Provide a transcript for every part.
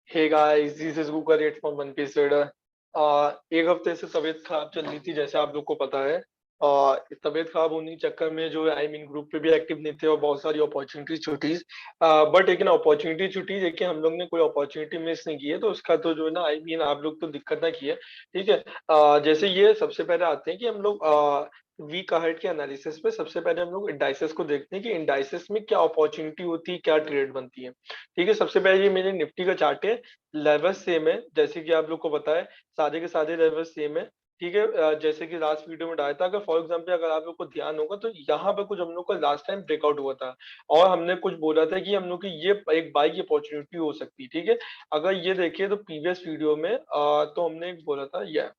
Hey guys, this is cooker rate from one piece trader. एक हफ्ते से तबीयत खराब चल रही थी, जैसे आप लोग को पता है। तबीयत खराब होने के चक्कर में जो आई मीन ग्रुप पे भी एक्टिव नहीं थे और बहुत सारी अपॉर्चुनिटी छूटी। बट लेकिन अपॉर्चुनिटी छूटी, लेकिन हम लोग ने कोई अपॉर्चुनिटी मिस नहीं की है, तो उसका तो जो है ना आई मीन आप लोग तो दिक्कत ना किए। ठीक है। जैसे ये सबसे पहले आते हैं कि हम लोग वीक अहेड के एनालिसिस पे सबसे पहले हम लोग इंडाइसेस को देखते हैं कि इंडाइसेस में क्या अपॉर्चुनिटी होती है, क्या ट्रेड बनती है। ठीक है। सबसे पहले ये मेरे निफ्टी का चार्ट है। लेवल सेम है, जैसे कि आप लोग को पता है। सारे के सारे लेवल सेम है। ठीक है। जैसे कि लास्ट वीडियो में डाला था, अगर फॉर एग्जांपल अगर आप लोग को ध्यान होगा तो यहाँ पे कुछ हम लोग का लास्ट टाइम ब्रेकआउट हुआ था। और हमने कुछ बोला था कि हम लोग की ये एक बाई की अपॉर्चुनिटी हो सकती है। ठीक है। अगर ये देखिए तो प्रीवियस वीडियो में तो हमने एक बोला था ये।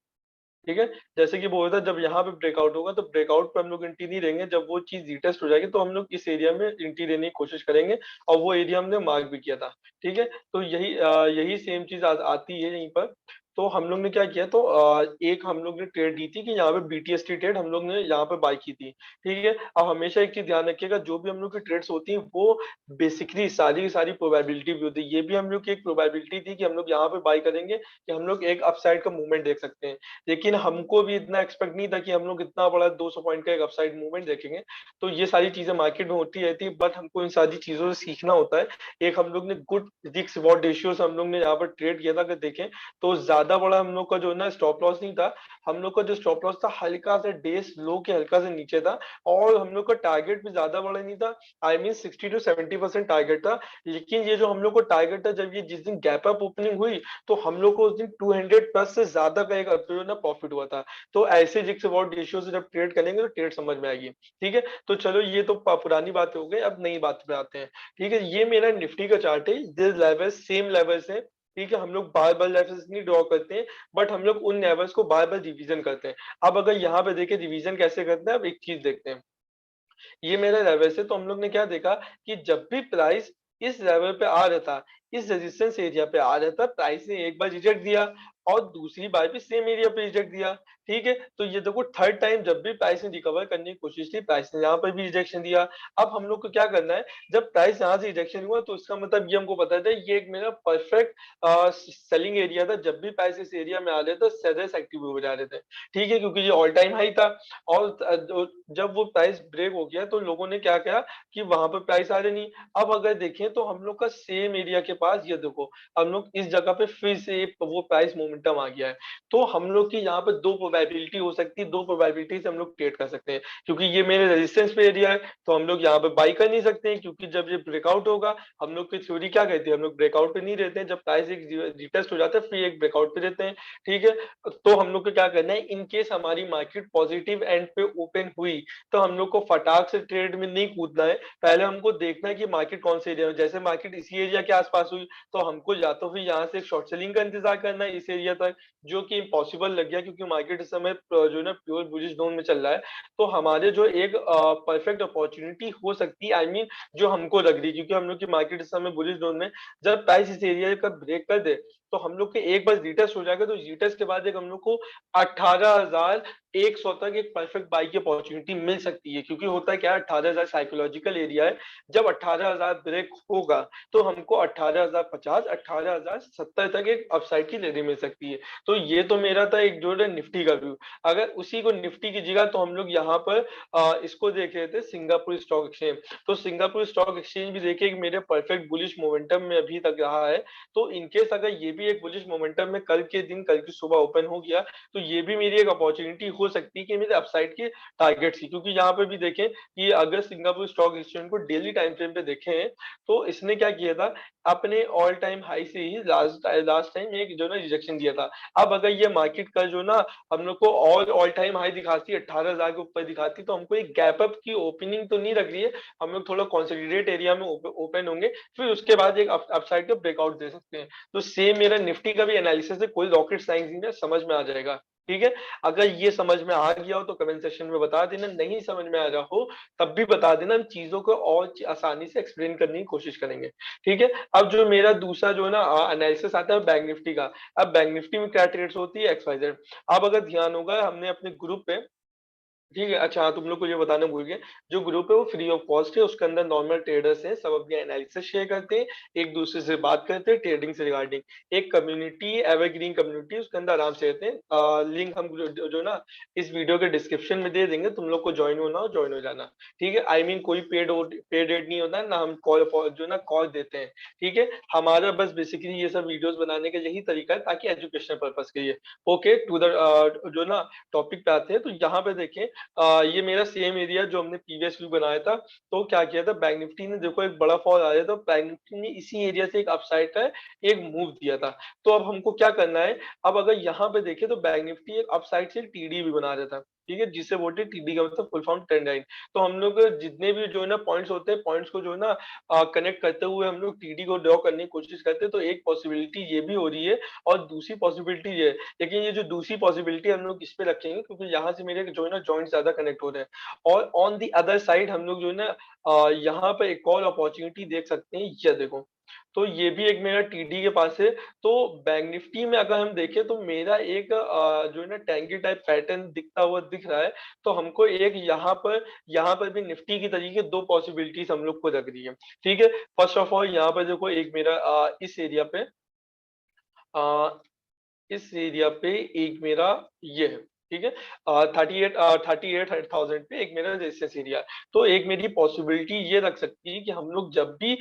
ठीक है। जैसे कि बोला था जब यहाँ पे ब्रेकआउट होगा तो ब्रेकआउट पे हम लोग एंट्री नहीं लेंगे, जब वो चीज रिटेस्ट हो जाएगी तो हम लोग इस एरिया में एंट्री लेने की कोशिश करेंगे। और वो एरिया हमने मार्क भी किया था। ठीक है। तो यही सेम चीज आती है यहीं पर। तो हम लोग ने क्या किया, तो एक हम लोग ने ट्रेड दी थी कि यहाँ पे बीटीएसटी ट्रेड हम लोग ने यहाँ पे बाय की थी। ठीक है। अब हमेशा एक चीज ध्यान रखिएगा, जो भी हम लोग की ट्रेड्स होती हैं वो बेसिकली सारी की सारी प्रोबेबिलिटी भी होती है। ये भी हम लोग की एक प्रोबेबिलिटी थी कि हम लोग यहाँ पे बाय करेंगे कि हम लोग एक अपसाइड का मूवमेंट देख सकते हैं। लेकिन हमको भी इतना एक्सपेक्ट नहीं था कि हम लोग इतना बड़ा 200 पॉइंट का एक अपसाइड मूवमेंट देखेंगे। तो ये सारी चीजें मार्केट में होती रहती है, बट हमको इन सारी चीजों से सीखना होता है। एक हम लोग ने गुड रिस्क रिवॉर्ड रेशियो से हम लोग ने यहाँ पर ट्रेड किया था, अगर देखें तो ज्यादा बड़ा हम लोग का जो है ना स्टॉप लॉस नहीं था। हम लोग का जो स्टॉप लॉस था हल्का सा डेज लो के हल्का से नीचे था। और हम लोग का टारगेट भी ज्यादा बड़ा नहीं था। आई मीन 60 to 70% टारगेट था। लेकिन ये जो हम लोग को टारगेट था, जब ये जिस दिन गैप अप ओपनिंग हुई तो हम लोग को उस दिन 200 प्लस से ज्यादा का एक जो ना प्रॉफिट हुआ था। तो ऐसे रिस्क रिवॉर्ड रेशियो से जब ट्रेड करेंगे तो ट्रेड समझ में आएगी। ठीक है। तो चलो ये तो पुरानी बातें हो गई, अब नई बात पे आते हैं। ठीक है। ये मेरा निफ्टी का चार्ट है, दिस लेवल सेम लेवल से। ठीक है। हम लोग बार बार लेवल्स नहीं ड्रॉ करते हैं, बट हम लोग उन लेवल्स को बार बार रिवीजन करते हैं। अब अगर यहाँ पे देखें रिवीजन कैसे करते हैं, अब एक चीज देखते हैं। ये मेरा लेवल है, तो हम लोग ने क्या देखा कि जब भी प्राइस इस लेवल पे आ रहा था, इस रेजिस्टेंस एरिया पे आ रहा था, प्राइस ने एक बार रिजेक्ट दिया और दूसरी बार भी सेम एरिया पे रिजेक्ट दिया। ठीक है। तो ये देखो थर्ड टाइम जब भी प्राइस ने रिकवर करने की कोशिश की, प्राइस ने यहाँ पर भी रिजेक्शन दिया। अब हम लोग को क्या करना है, जब प्राइस यहाँ से रिजेक्शन हुआ तो इसका मतलब ये हमको पता था ये एक मेरा परफेक्ट सेलिंग एरिया था। जब भी प्राइस इस एरिया में आ रहे थे सेलर्स एक्टिव हो जा रहे थे। ठीक है। क्योंकि ये ऑल टाइम हाई था। और जब वो प्राइस ब्रेक हो गया तो लोगों ने क्या किया कि वहां पर प्राइस आ रही नहीं। अब अगर देखें तो हम लोग का सेम एरिया के पास ये देखो, हम लोग इस जगह पे फिर से वो प्राइस मोमेंटम आ गया है। तो हम लोग की यहाँ पे दो प्रोबेबिलिटी हो सकती है, दो प्रोबेबिलिटी से हम लोग ट्रेड कर सकते हैं। क्योंकि ये मेरे रेजिस्टेंस पे एरिया है, तो हम लोग यहाँ पे बाई कर नहीं सकते हैं, क्योंकि जब ये ब्रेकआउट होगा, हम लोग की थ्योरी क्या कहती है, हम लोग ब्रेकआउट पे नहीं रहते हैं, जब प्राइस एक रिटेस्ट हो जाता है फिर एक ब्रेकआउट पे रहते हैं। ठीक है। तो हम लोग को क्या करना है, इन केस हमारी मार्केट पॉजिटिव एंड पे ओपन हुई तो हम लोग को फटाक से ट्रेड में नहीं कूदना है। पहले हमको देखना है कि मार्केट कौन से एरिया में, जैसे मार्केट इसी एरिया के आसपास हुई तो हमको या तो फिर यहाँ से एक शॉर्ट सेलिंग का इंतजार करना है इस एरिया तक, जो कि इम्पॉसिबल लग गया क्योंकि मार्केट इस समय जो है ना प्योर बुलिश जोन में चल रहा है। तो हमारे जो एक परफेक्ट अपॉर्चुनिटी हो सकती है, आई मीन जो हमको लग रही है, क्योंकि हम लोग की मार्केट इस समय बुलिश जोन में, जब प्राइस इस एरिया का ब्रेक कर दे तो हम लोग के एक बार रिटेस्ट हो जाएगा, तो रिटेस्ट के बाद एक हम लोग को 18,100 तक एक परफेक्ट बाई की अपॉर्चुनिटी मिल सकती है। क्योंकि होता है क्या, 18,000 साइकोलॉजिकल एरिया है। जब 18,000 ब्रेक होगा तो हमको 18,050 18,070 तक एक अपसाइड की लेनी मिल सकती है। तो ये तो मेरा था एक जो है निफ्टी का व्यू। अगर उसी को निफ्टी की जगह तो हम लोग यहाँ पर इसको देख रहे थे, सिंगापुर स्टॉक एक्सचेंज। तो सिंगापुर स्टॉक एक्सचेंज भी देखिए मेरे परफेक्ट बुलिश मोमेंटम में अभी तक रहा है। तो इनकेस अगर ये भी एक बुलिश मोमेंटम में कल के दिन, कल की सुबह ओपन हो गया तो ये भी मेरी एक अपॉर्चुनिटी हो सकती है कि मेरे अपसाइड के टारगेट थी। क्योंकि यहाँ पे भी देखें कि अगर सिंगापुर स्टॉक एक्सचेंज को डेली टाइम फ्रेम पे देखें तो इसने क्या किया था, अपने ऑल टाइम हाई से ही लास्ट टाइम एक जो ना रिजेक्शन दिया था। अब अगर ये मार्केट का जो ना हम लोग को ऑल टाइम हाई दिखाती है, 18,000 के ऊपर दिखाती, तो हमको एक गैप अप की ओपनिंग तो नहीं लग रही है। हम लोग थोड़ा कॉन्सोलिडेट एरिया में ओपन होंगे, फिर उसके बाद एक अपसाइड का ब्रेकआउट दे सकते हैं। तो सेम मेरा निफ्टी का भी एनालिसिस है, कोई रॉकेट साइंस नहीं है, समझ में आ जाएगा। ठीक है। अगर ये समझ में आ गया हो तो कमेंट सेक्शन में बता देना, नहीं समझ में आ रहा हो तब भी बता देना, हम चीजों को और आसानी से एक्सप्लेन करने की कोशिश करेंगे। ठीक है। अब जो मेरा दूसरा जो है ना एनालिसिस आता है बैंक निफ्टी का। अब बैंक निफ्टी में क्या ट्रेड्स होती है, XYZ। अब अगर ध्यान होगा हमने अपने ग्रुप पे ठीक है, अच्छा हाँ, तुम लोग को ये बताना भूल गए, जो ग्रुप है वो फ्री ऑफ कॉस्ट है, उसके अंदर नॉर्मल ट्रेडर्स हैं, सब अपने एनालिसिस शेयर करते हैं, एक दूसरे से बात करते हैं ट्रेडिंग से रिगार्डिंग। एक कम्युनिटी, एवरग्रीन कम्युनिटी, उसके अंदर आराम से रहते हैं। लिंक हम जो ना इस वीडियो के डिस्क्रिप्शन में दे देंगे, तुम लोग को ज्वाइन होना हो ज्वाइन हो जाना। ठीक है, आई मीन कोई पेड एड नहीं होता है ना, हम कॉल जो ना कॉल देते हैं। ठीक है, हमारा बस बेसिकली ये सब वीडियोस बनाने का यही तरीका है, ताकि एजुकेशनल पर्पस के लिए। ओके, टू द जो ना टॉपिक पे आते हैं, तो यहाँ पे देखें, ये मेरा सेम एरिया जो हमने प्रीवियस व्यू बनाया था। तो क्या किया था, बैंक निफ्टी ने देखो एक बड़ा फॉल आया, तो बैंक निफ्टी ने इसी एरिया से एक अपसाइड का एक मूव दिया था। तो अब हमको क्या करना है, अब अगर यहाँ पे देखें तो बैंक निफ्टी एक अपसाइड से टीडी भी बना रहा था। ठीक है, जिसे बोलते हैं टीडी का मतलब फुल फॉर्म ट्रेंड लाइन। तो हम लोग जितने भी जो है ना पॉइंट्स होते हैं, पॉइंट्स को जो है ना कनेक्ट करते हुए हम लोग टीडी को ड्रॉ करने की कोशिश करते हैं। तो एक पॉसिबिलिटी ये भी हो रही है, और दूसरी पॉसिबिलिटी ये है। लेकिन ये जो दूसरी पॉसिबिलिटी हम लोग इस पे रखेंगे, क्योंकि यहाँ से मेरे जो है ना जॉइंट ज्यादा कनेक्ट हो रहे हैं। और ऑन दी अदर साइड हम लोग जो है ना यहाँ पे एक और अपॉर्चुनिटी देख सकते हैं, ये देखो। तो ये भी एक मेरा टीडी के पास है। तो बैंक निफ्टी में अगर हम देखें, तो मेरा एक जो है ना टैंकी टाइप पैटर्न दिखता हुआ दिख रहा है। तो हमको एक यहाँ पर भी निफ्टी की तरीके दो पॉसिबिलिटीज हम लोग को लग रही है। ठीक है, फर्स्ट ऑफ ऑल यहाँ पर देखो, एक मेरा इस एरिया पे, इस एरिया पे एक मेरा ये है। ठीक है, 38,000 पे एक मेरा रेजिस्टेंस एरिया है। तो एक मेरी पॉसिबिलिटी ये रख सकती है कि हम लोग जब भी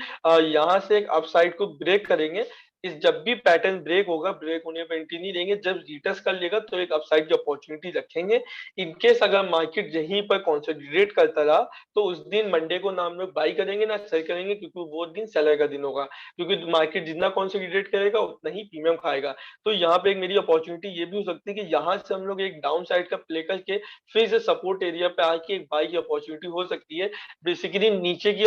यहाँ से एक अपसाइड को ब्रेक करेंगे, इस जब भी पैटर्न ब्रेक होगा, ब्रेक होने पे एंट्री नहीं लेंगे, जब रिटेस्ट कर लेगा तो एक अपसाइड की अपॉर्चुनिटी रखेंगे। इनकेस अगर मार्केट यहीं पर कॉन्सोलिडेट करता रहा, तो उस दिन मंडे को ना हम लोग बाई करेंगे ना सेल करेंगे, क्योंकि वो दिन सेलर का दिन होगा। क्योंकि मार्केट जितना कॉन्सोलिडेट करेगा उतना ही प्रीमियम खाएगा। तो यहाँ पे एक मेरी अपॉर्चुनिटी ये भी हो सकती है कि यहाँ से हम लोग एक डाउन साइड का प्ले करके फिर से सपोर्ट एरिया पे आके एक बाई की अपॉर्चुनिटी हो सकती है। बेसिकली नीचे की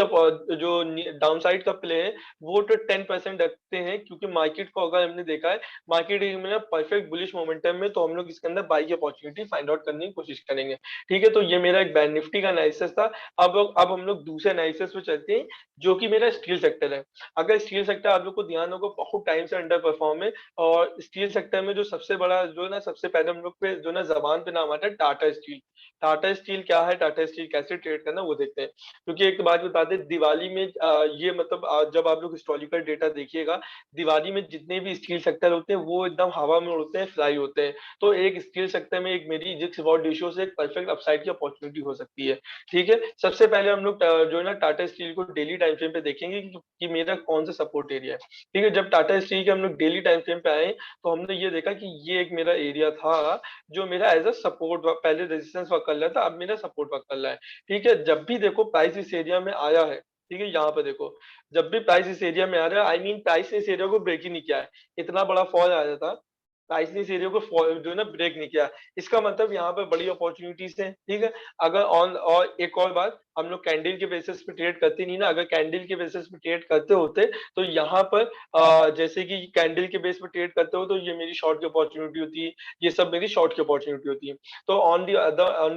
जो डाउन साइड का प्ले है, वो तो 10% रखते हैं, क्योंकि मार्केट को अगर हमने देखा है, मार्केट में परफेक्ट बुलिश मोमेंटम में, तो हम लोग इसके अंदर बाई की अपॉर्चुनिटी फाइंड आउट करने की कोशिश करेंगे। ठीक है, तो ये मेरा एक बैंक निफ्टी का एनालिसिस था। अब हम लोग दूसरे एनालिसिस पे चलते हैं, जो कि मेरा स्टील सेक्टर है। अगर स्टील सेक्टर आप लोग को ध्यान होगा, बहुत टाइम से अंडर परफॉर्म है। और स्टील सेक्टर में जो सबसे बड़ा जो ना सबसे पहले हम लोग पे जो ना जबान पे नाम आता है, टाटा स्टील। टाटा स्टील क्या है, टाटा स्टील कैसे ट्रेड करना, वो देखते हैं। क्योंकि एक बात बता दें, दिवाली में ये मतलब जब आप लोग हिस्टोरिकल डेटा देखिएगा, दिवाली में जितने भी स्टील सेक्टर होते हैं वो एकदम हवा में उड़ते हैं, फ्लाई होते हैं। तो एक स्टील सेक्टर में एक मेरी जिक्स रिवॉर्ड रेशियो से एक परफेक्ट अपसाइड की अपॉर्चुनिटी हो सकती है। ठीक है, सबसे पहले हम लोग जो है ना टाटा स्टील को डेली टाइम फ्रेम पे देखेंगे कि मेरा कौन सा सपोर्ट एरिया है। ठीक है, जब टाटा स्टील के हम लोग डेली टाइम फ्रेम पे आए, तो हमने ये देखा कि ये एक मेरा एरिया था, जो मेरा एज अ सपोर्ट, पहले रेजिस्टेंस वर्क कर रहा था, अब मेरा सपोर्ट वर्क कर रहा है। ठीक है, जब भी देखो प्राइस इस एरिया में आया है, ठीक है, यहाँ पे देखो, जब भी प्राइस इस एरिया में आ रहा है, आई मीन प्राइस ने इस एरिया को ब्रेक ही नहीं किया है। इतना बड़ा फॉल आया था, प्राइस ने इस एरिया को जो है ना ब्रेक नहीं किया। इसका मतलब यहाँ पे बड़ी अपॉर्चुनिटीज है। ठीक है, अगर ऑन, और एक और बात, हम लोग कैंडल के बेसिस पे ट्रेड करते नहीं ना, अगर कैंडल के बेसिस पे ट्रेड करते होते, तो यहाँ पर जैसे कि कैंडल के बेस पे ट्रेड करते हो, तो ये मेरी शॉर्ट की अपॉर्चुनिटी होती है, ये सब मेरी शॉर्ट की अपॉर्चुनिटी होती है। तो on the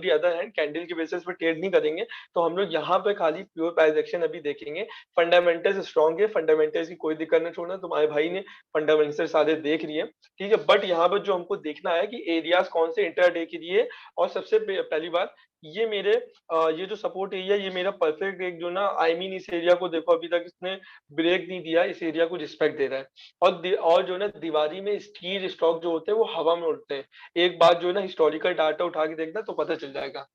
other hand candle के बेसिस पे ट्रेड नहीं करेंगे, तो हम लोग यहाँ पे खाली प्योर प्राइस एक्शन अभी देखेंगे। फंडामेंटल्स स्ट्रॉन्ग है, फंडामेंटल्स की कोई दिक्कत नहीं, छोड़ना, तुम्हारे भाई ने फंडामेंटल्स सारे देख लिए। ठीक है, बट यहाँ पर जो हमको देखना है कि एरियाज कौन से इंटरडे के लिए। और सबसे पहली बात, ये मेरे ये जो सपोर्ट एरिया, ये मेरा परफेक्ट एक जो ना, आई मीन इस एरिया को देखो, अभी तक इसने ब्रेक नहीं दिया, इस एरिया को रिस्पेक्ट दे रहा है। और जो ना दिवाली में स्टील स्टॉक जो होते हैं वो हवा में उड़ते हैं। एक बात जो है ना, हिस्टोरिकल डाटा उठा के देखना तो पता चल जाएगा।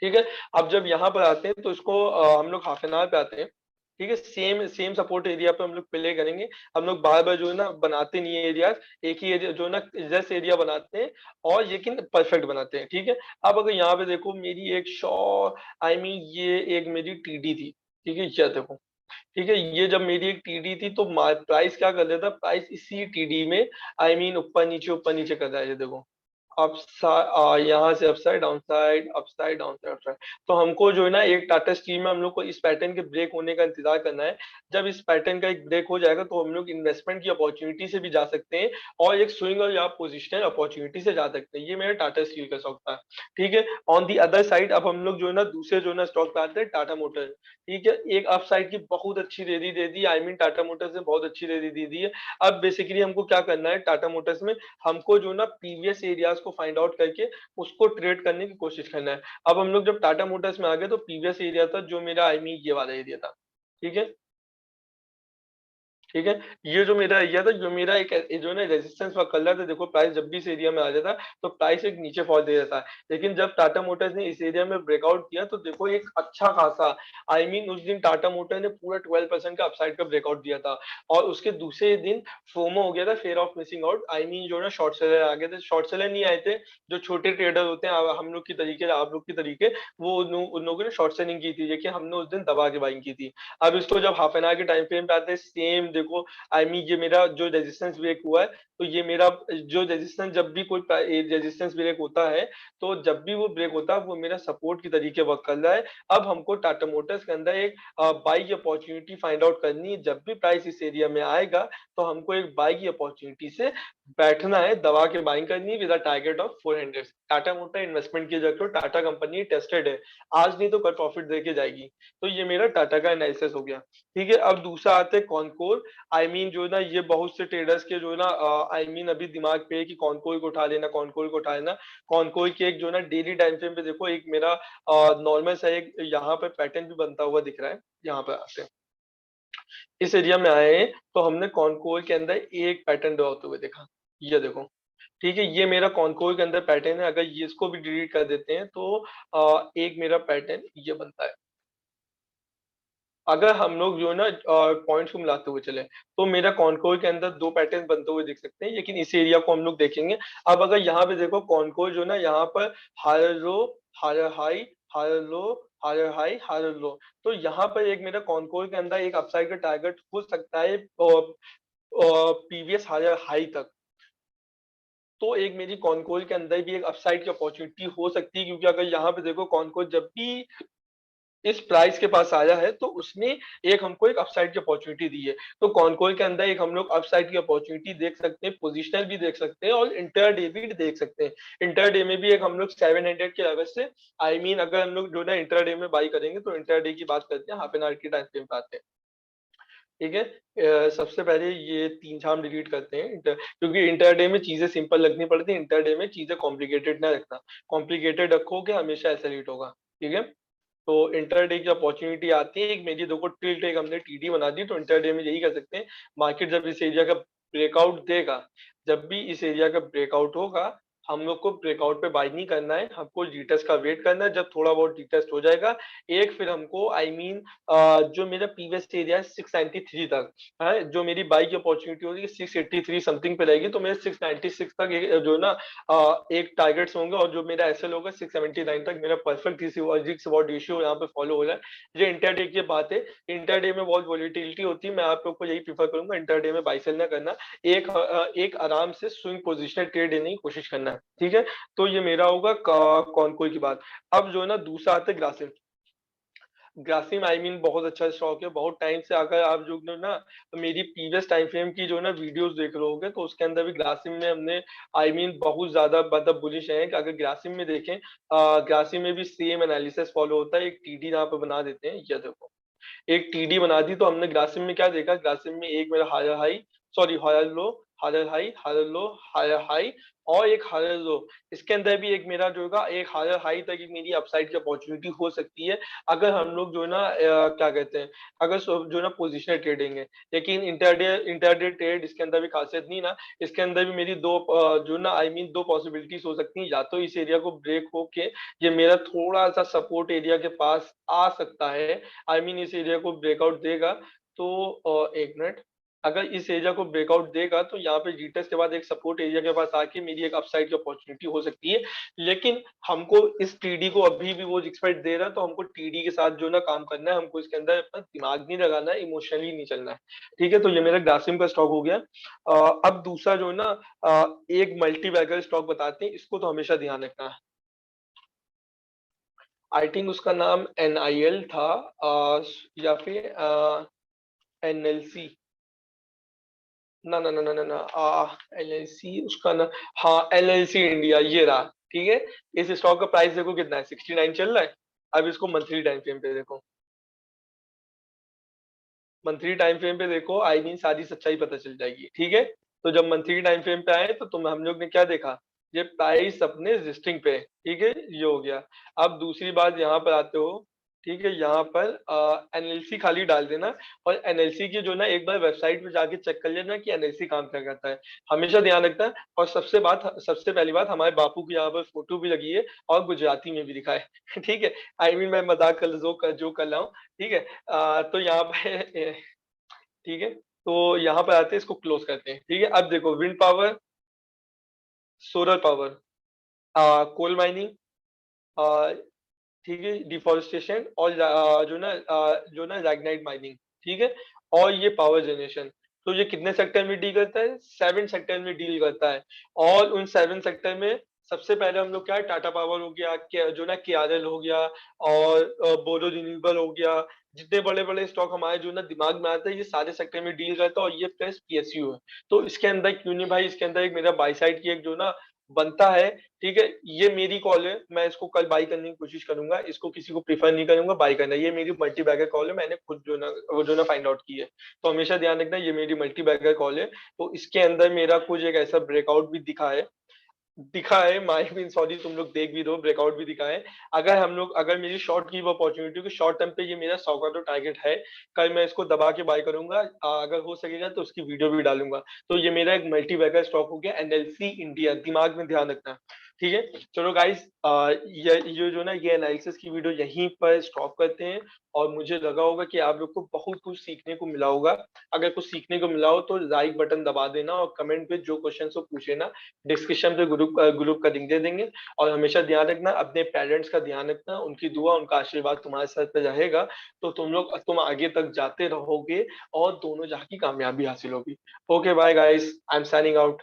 ठीक है, अब जब यहाँ पर आते हैं, तो इसको हम लोग हाफ एन आवर पे आते हैं। ठीक है, सेम सेम सपोर्ट एरिया पे हम लोग प्ले करेंगे। हम लोग बार बार जो है ना बनाते नहीं है एरिया, एक ही एरिया जो है ना जस्ट एरिया बनाते हैं, और लेकिन परफेक्ट बनाते हैं। ठीक है, अब अगर यहाँ पे देखो, मेरी एक आई मीन ये एक मेरी टीडी थी। ठीक है, ये देखो। ठीक है, ये जब मेरी एक टीडी थी, तो प्राइस क्या कर रहा था, प्राइस इसी टीडी में आई मीन ऊपर नीचे कर रहा है, ये देखो। यहाँ से upside downside, upside downside upside. तो हमको जो है ना एक टाटा स्टील में हम लोग को इस पैटर्न के ब्रेक होने का इंतजार करना है। जब इस पैटर्न का एक ब्रेक हो जाएगा, तो हम लोग इन्वेस्टमेंट की अपॉर्चुनिटी से भी जा सकते हैं, और एक स्विंग और या पोजिशनल अपॉर्चुनिटी से जा सकते हैं। ये मेरा टाटा स्टील का शौक था। ठीक है, ऑन दी अदर साइड अब हम लोग जो है ना दूसरे जो है ना स्टॉक पे आते हैं, टाटा मोटर। ठीक है, एक अप साइड की बहुत अच्छी rally they the, I mean Tata Motors ने बहुत अच्छी रैली दे दी है। अब बेसिकली हमको क्या करना है टाटा मोटर्स में, हमको जो ना प्रीवियस एरियाज को फाइंड आउट करके उसको ट्रेड करने की कोशिश करना है। अब हम लोग जब टाटा मोटर्स में आ गए तो प्रीवियस एरिया था जो मेरा आई मीन ये वाला एरिया था, ठीक है। ठीक है, ये जो मेरा एरिया था, जो मेरा एक जो है ना रेजिस्टेंस का कलर था, देखो प्राइस जब भी इस एरिया में आ जाता तो प्राइस एक नीचे फॉल दे देता है, लेकिन जब टाटा मोटर्स ने इस एरिया में ब्रेकआउट किया तो देखो एक अच्छा खासा, आई मीन उस दिन टाटा मोटर ने पूरा 12% का अपसाइड का ब्रेकआउट दिया था, और उसके दूसरे दिन फोमो हो गया था, fair of missing out, I mean जो है ना शॉर्ट सेलर आ गए थे, शॉर्ट सेलर नहीं आए थे, जो छोटे ट्रेडर होते हैं हम लोग की तरीके, आप लोग की तरीके, वो उन लोगों ने शॉर्ट सेलिंग की थी, लेकिन हमने उस दिन दबा के बाइंग की थी। अब इसको जब हाफ एन आवर के टाइम फ्रेम पे आते हैं, सेम देखो, आई मीन ये मेरा जो रेजिस्टेंस ब्रेक हुआ है, तो ये मेरा जो रेजिस्टेंस, जब भी कोई रेजिस्टेंस ब्रेक होता है, तो जब भी वो ब्रेक होता है वो मेरा सपोर्ट की तरीके वर्क कर रहा है। अब हमको टाटा मोटर्स के अंदर एक बाई की अपॉर्चुनिटी फाइंड आउट करनी है, जब भी प्राइस इस एरिया में आएगा तो हमको एक बाई की अपॉर्चुनिटी से बैठना है, दबा के बाइंग करनी है with a target of 400। Tata motor investment की जगह टाटा कंपनी टेस्टेड है, आज नहीं तो कल प्रॉफिट देके जाएगी। तो ये मेरा टाटा का एनालिसिस हो गया, ठीक है। अब दूसरा आते हैं कॉनकोर, आई मीन जो है ना ये बहुत से ट्रेडर्स के जो है ना आई मीन अभी दिमाग पे है कि कॉनकोर को उठा लेना, कॉनकोर को उठा लेना। कॉनकोर के एक जो है ना डेली टाइम फ्रेम पे देखो, एक मेरा नॉर्मल सा एक यहाँ पे पैटर्न भी बनता हुआ दिख रहा है, यहाँ पे आते हैं, इस एरिया में आए हैं तो हमने कॉनकोर के अंदर एक पैटर्न ड्रॉ होते हुए देखा, ये देखो, ठीक है। ये मेरा कॉनकोर के अंदर पैटर्न है, अगर ये इसको भी डिलीट कर देते हैं तो एक मेरा पैटर्न ये बनता है। अगर हम लोग जो है ना पॉइंट्स को मिलाते हुए चले तो मेरा कॉनकोर के अंदर दो पैटर्न बनते हुए दिख सकते हैं, लेकिन इस एरिया को हम लोग देखेंगे। अब अगर यहाँ पे देखो कॉनकोर जो ना यहाँ पर higher low, higher high, higher low, higher high, higher low, तो यहाँ पर एक मेरा कॉनकोर के अंदर एक अपसाइड का टारगेट हो सकता है प्रीवियस हायर हाई तक। तो एक मेरी कॉनकोर के अंदर भी एक अपसाइड की अपॉर्चुनिटी हो सकती है, क्योंकि अगर यहाँ पे देखो कॉनकोर जब भी इस प्राइस के पास आया है तो उसने एक हमको एक अपसाइड की अपॉर्चुनिटी दी है। तो कॉनकोर के अंदर एक हम लोग अपसाइड की अपॉर्चुनिटी देख सकते हैं, पोजिशनल भी देख सकते हैं और इंटरडे भी देख सकते हैं। इंटरडे में भी एक हम लोग 700 के लेवल से, आई मीन अगर हम लोग जो ना इंटरडे में बाई करेंगे तो इंटरडे की बात करते हैं, हाफ एन आवर की टाइम फ्रेम पे आते हैं, ठीक है। सबसे पहले ये तीन झाम डिलीट करते हैं क्योंकि इंटरडे में चीजें सिंपल रखनी पड़ती है, इंटरडे में चीजें कॉम्प्लिकेटेड ना रखना, कॉम्प्लिकेटेड रखोगे हमेशा ऐसा लीट होगा, ठीक है। तो इंटरडे की अपॉर्चुनिटी आती है, एक मेरी देखो टिल्ट एक हमने टीडी बना दी, तो इंटरडे में यही कर सकते हैं। मार्केट जब इस एरिया का ब्रेकआउट देगा, जब भी इस एरिया का ब्रेकआउट होगा, हम लोग को ब्रेकआउट पे बाय नहीं करना है, हमको रिटेस्ट का वेट करना है। जब थोड़ा बहुत रिटेस्ट हो जाएगा एक, फिर हमको आई मीन जो मेरा प्रीवियस एरिया है 693 तक है, जो मेरी बाई की अपॉर्चुनिटी होगी 683 समथिंग पे रहेगी, तो मेरे 696 तक जो है ना एक टारगेट्स होंगे, और जो मेरा एसएल होगा 679 तक मेरा परफेक्ट रिस्क रिवॉर्ड रेशियो यहाँ पे फॉलो हो रहा है। ये इंटरडे की बात है, इंटरडे में बहुत वॉलिटिलिटी होती है, मैं आप लोग को यही प्रीफर करूंगा इंटरडे में बाई सेल ना करना, एक आराम से स्विंग पोजिशनल ट्रेड लेने की कोशिश करना है, ठीक है। तो ये मेरा होगा कॉनकोर की बात। अब जो है ना दूसरा आता है ग्रासिम। ग्रासिम आई मीन बहुत अच्छा स्टॉक है, बहुत टाइम से, अगर आप जो है ना मेरी प्रीवियस टाइम फ्रेम की जो है ना वीडियोस देख रहे होगे तो उसके अंदर भी ग्रासिम में हमने आई मीन बहुत ज्यादा मतलब बुलिश है कि अगर ग्रासिम में देखें, ग्रासिम में भी सेम एनालिसिस फॉलो होता है। एक टीडी यहाँ पे बना देते हैं, ये देखो एक टीडी बना दी, तो हमने ग्रासिम में क्या देखा, ग्रासिम में एक मेरा higher high, sorry higher low, higher high, higher low, higher high, और एक हायर लो। इसके अंदर भी एक मेरा जो होगा एक हायर हाई तक एक मेरी अपसाइड की अपॉर्चुनिटी हो सकती है, अगर हम लोग जो है ना क्या कहते हैं, अगर जो है ना पोजिशनल ट्रेडिंग है। लेकिन इंटरडे इंटरडे ट्रेड इसके अंदर भी खासियत नहीं ना, इसके अंदर भी मेरी दो जो ना आई मीन दो पॉसिबिलिटीज हो सकती हैं, या तो इस एरिया को ब्रेक होके ये मेरा थोड़ा सा सपोर्ट एरिया के पास आ सकता है, आई मीन इस एरिया को ब्रेकआउट देगा तो एक मिनट, अगर इस एरिया को ब्रेकआउट देगा तो यहाँ पे जीटेस के बाद एक सपोर्ट एरिया के पास आके मेरी एक अपसाइड की अपॉर्चुनिटी हो सकती है। लेकिन हमको इस टीडी को अभी भी वो रिस्पेक्ट दे रहा है, तो हमको टीडी के साथ जो ना काम करना है, हमको इसके अंदर अपना दिमाग नहीं लगाना है, इमोशनली नहीं चलना है, ठीक है। तो ये मेरा ग्रासिम का स्टॉक हो गया। अब दूसरा जो है ना एक मल्टी बैगर स्टॉक बताते हैं, इसको तो हमेशा ध्यान रखना है। आई थिंक उसका नाम एनआईएल था, या फिर एनएलसी, ना ना ना ना ना ना एलएलसी उसका ना, हाँ एलएलसी इंडिया, ये रहा, ठीक है। इस स्टॉक का प्राइस देखो कितना है, 69 चल रहा है। अब इसको मंथली टाइम फ्रेम पे देखो, मंथली टाइम फ्रेम पे देखो, आई मीन सारी सच्चाई पता चल जाएगी, ठीक है। तो जब मंथली टाइम फ्रेम पे आए तो तुम हम लोग ने क्या देखा, ये प्राइस अपने लिस्टिंग पे, ठीक है, ये हो गया। अब दूसरी बात यहाँ पर आते हो, ठीक है, यहाँ पर एनएलसी खाली डाल देना, और एनएलसी की जो ना एक बार वेबसाइट पे जाके चेक कर लेना कि एनएलसी काम क्या करता है, हमेशा ध्यान रखना है। और सबसे पहली बात, हमारे बापू की यहाँ पर फोटो भी लगी है और गुजराती में भी लिखा है ठीक है, आई मीन मैं मजाक कर जो कर रहा हूँ, ठीक है। तो यहाँ पे ठीक है, तो यहाँ पर आते हैं, इसको क्लोज करते हैं, ठीक है। अब देखो, wind power, solar power, coal mining, ठीक है, डिफॉरेस्टेशन, और जो ना लैग्नाइट माइनिंग, ठीक है, और ये पावर जनरेशन। तो ये कितने सेक्टर में डील करता है? 7 सेक्टर में डील करता है। और उन 7 सेक्टर में सबसे पहले हम लोग क्या है, टाटा पावर हो गया, जो ना केआरएल हो गया, और बोरो रिन्यूएबल हो गया, जितने बड़े बड़े स्टॉक हमारे जो ना दिमाग में आते हैं, ये सारे सेक्टर में डील करता है, और ये प्लस पीएसयू है। तो इसके अंदर क्यों नहीं भाई, इसके अंदर एक मेरा बाई साइड की एक जो ना बनता है, ठीक है। ये मेरी कॉल है, मैं इसको कल बाई करने की कोशिश करूंगा, इसको किसी को प्रीफर नहीं करूंगा बाई करना, ये मेरी मल्टी बैगर कॉल है, मैंने खुद जो ना वो जो ना फाइंड आउट की है। तो हमेशा ध्यान रखना, ये मेरी मल्टी बैगर कॉल है। तो इसके अंदर मेरा कुछ एक ऐसा ब्रेकआउट भी दिखा है, माई मीन सॉरी, तुम लोग देख भी दो, ब्रेकआउट भी दिखा है। अगर मेरी शॉर्ट की वो अपॉर्चुनिटी, कि शॉर्ट टर्म पे ये मेरा 100 का तो टारगेट है, कल मैं इसको दबा के बाय करूंगा, अगर हो सकेगा तो उसकी वीडियो भी डालूंगा। तो ये मेरा एक मल्टी बैगर स्टॉक हो गया, एनएलसी इंडिया, दिमाग में ध्यान रखना, ठीक है। चलो गाइस, ये जो ना ये एनालिसिस की वीडियो यहीं पर स्टॉप करते हैं। और मुझे लगा होगा कि आप लोग को बहुत कुछ सीखने को मिला होगा। अगर कुछ सीखने को मिला हो तो लाइक बटन दबा देना, और कमेंट पे जो क्वेश्चन हो पूछे ना, डिस्क्रिप्शन पे ग्रुप का लिंक दे देंगे। और हमेशा ध्यान रखना, अपने पेरेंट्स का ध्यान रखना, उनकी दुआ उनका आशीर्वाद तुम्हारे साथ पे रहेगा, तो तुम आगे तक जाते रहोगे, और दोनों जहाँ की कामयाबी हासिल होगी। Okay bye guys, I am signing out.